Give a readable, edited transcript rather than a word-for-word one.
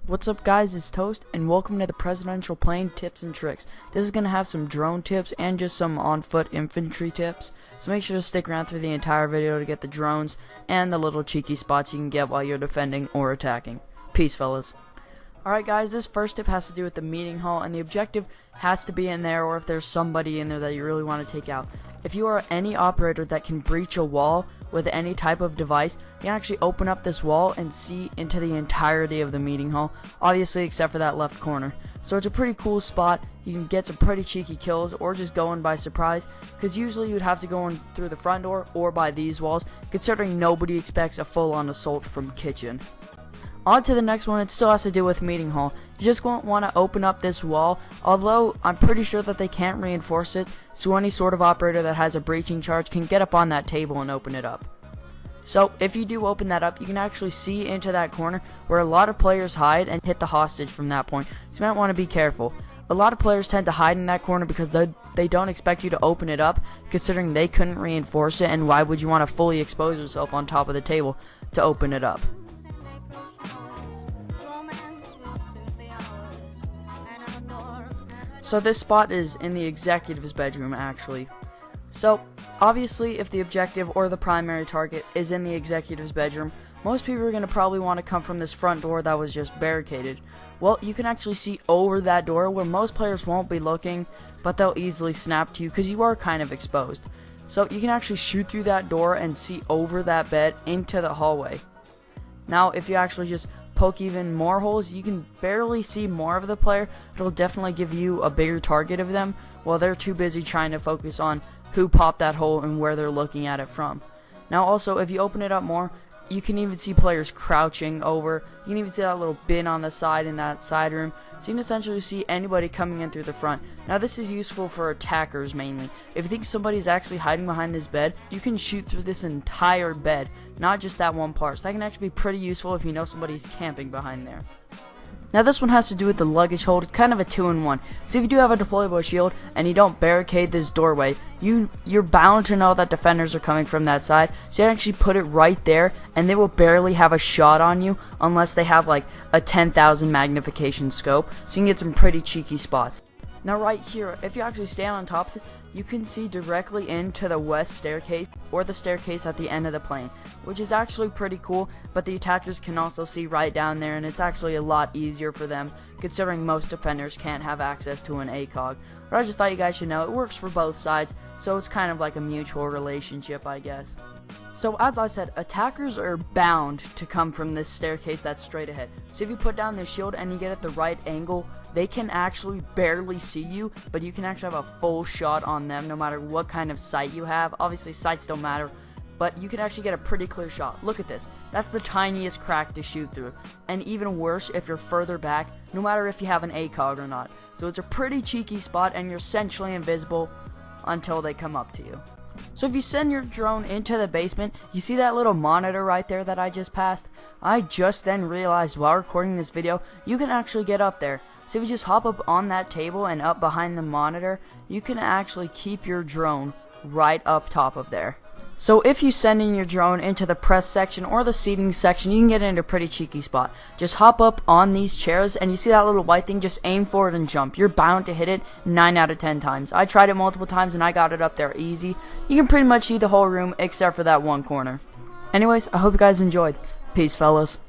What's up guys, it's Toast and welcome to the Presidential Plane Tips and Tricks. This is going to have some drone tips and just some on-foot infantry tips. So make sure to stick around through the entire video to get the drones and the little cheeky spots you can get while you're defending or attacking. Peace fellas. Alright guys, this first tip has to do with the meeting hall, and the objective has to be in there, or if there's somebody in there that you really want to take out. If you are any operator that can breach a wall with any type of device, you can actually open up this wall and see into the entirety of the meeting hall, obviously except for that left corner. So it's a pretty cool spot. You can get some pretty cheeky kills or just go in by surprise, because usually you'd have to go in through the front door or by these walls, considering nobody expects a full-on assault from kitchen. On to the next one. It still has to do with meeting hall. You just won't want to open up this wall, although I'm pretty sure that they can't reinforce it, so any sort of operator that has a breaching charge can get up on that table and open it up. So if you do open that up, you can actually see into that corner where a lot of players hide and hit the hostage from that point, so you might want to be careful. A lot of players tend to hide in that corner because they don't expect you to open it up, considering they couldn't reinforce it, and why would you want to fully expose yourself on top of the table to open it up? So this spot is in the executive's bedroom actually. So obviously if the objective or the primary target is in the executive's bedroom, most people are going to probably want to come from this front door that was just barricaded. Well, you can actually see over that door where most players won't be looking, but they'll easily snap to you because you are kind of exposed. So you can actually shoot through that door and see over that bed into the hallway. Now if you actually just poke even more holes, you can barely see more of the player. It'll definitely give you a bigger target of them while they're too busy trying to focus on who popped that hole and where they're looking at it from. Now also, if you open it up more, you can even see players crouching over. You can even see that little bin on the side in that side room, so you can essentially see anybody coming in through the front. Now this is useful for attackers mainly. If you think somebody's actually hiding behind this bed, you can shoot through this entire bed, not just that one part. So that can actually be pretty useful if you know somebody's camping behind there. Now this one has to do with the luggage hold. It's kind of a 2-in-1. So if you do have a deployable shield and you don't barricade this doorway, you're bound to know that defenders are coming from that side. So you actually put it right there and they will barely have a shot on you unless they have like a 10,000 magnification scope. So you can get some pretty cheeky spots. Now right here, if you actually stand on top of this, you can see directly into the west staircase or the staircase at the end of the plane, which is actually pretty cool, but the attackers can also see right down there, and it's actually a lot easier for them considering most defenders can't have access to an ACOG. But I just thought you guys should know it works for both sides, so it's kind of like a mutual relationship, I guess. So as I said, attackers are bound to come from this staircase that's straight ahead. So if you put down their shield and you get at the right angle, they can actually barely see you, but you can actually have a full shot on them no matter what kind of sight you have. Obviously sights don't matter, but you can actually get a pretty clear shot. Look at this. That's the tiniest crack to shoot through. And even worse if you're further back, no matter if you have an ACOG or not. So it's a pretty cheeky spot and you're essentially invisible until they come up to you. So if you send your drone into the basement, you see that little monitor right there that I just passed? I just then realized while recording this video, you can actually get up there. So if you just hop up on that table and up behind the monitor, you can actually keep your drone right up top of there. So if you send in your drone into the press section or the seating section, you can get into a pretty cheeky spot. Just hop up on these chairs and you see that little white thing, just aim for it and jump. You're bound to hit it 9 out of 10 times. I tried it multiple times and I got it up there easy. You can pretty much see the whole room except for that one corner. Anyways, I hope you guys enjoyed. Peace fellas.